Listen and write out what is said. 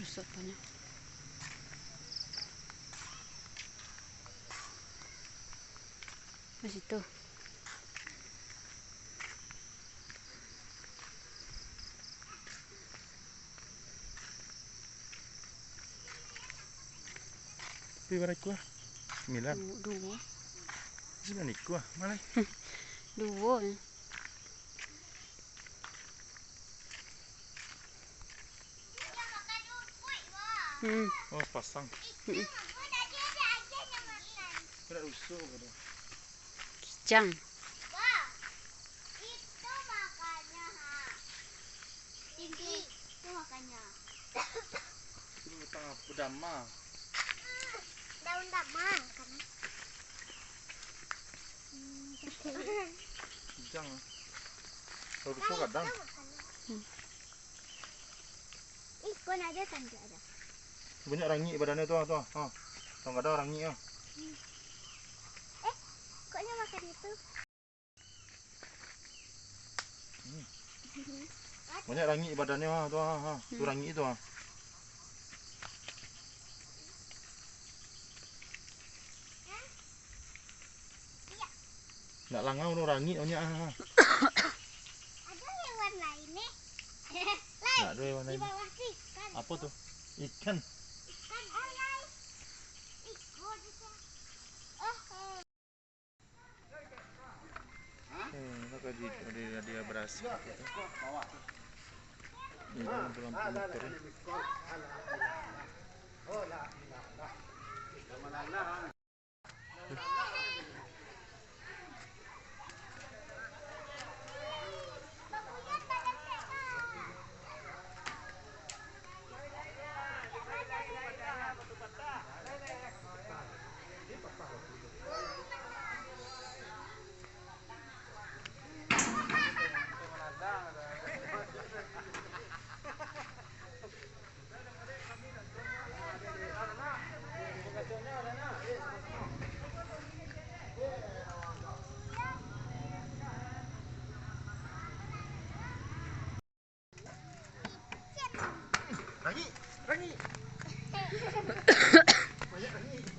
sotonya. Di situ. Berapa kuah? 9. Dua. 9 kuah, mana? Dua. Oh, pasang. Tidak rusuh gitu. Kijang. Itu makannya, tinggi. Itu makannya. Itu tengah berdama. Daun dama kan. Kijang. Kalau rusuh kadang. Ih, kok ada tanda ada. Banyak rangi badannya tuh. Kalau nggak ada rangi ya. Koknya makan itu. Banyak rangi badannya tuh. Tuh rangi itu. Nggak langau tuh rangi banyak. Ada yang warna ini. Nggak ada yang warna Di ini. bawah sih kan. Apa tuh? Ikan. Kan Lai. Ikut bisa. Maka dia beras gitu. Ini lampu motor. Rangi. Banyak rangi.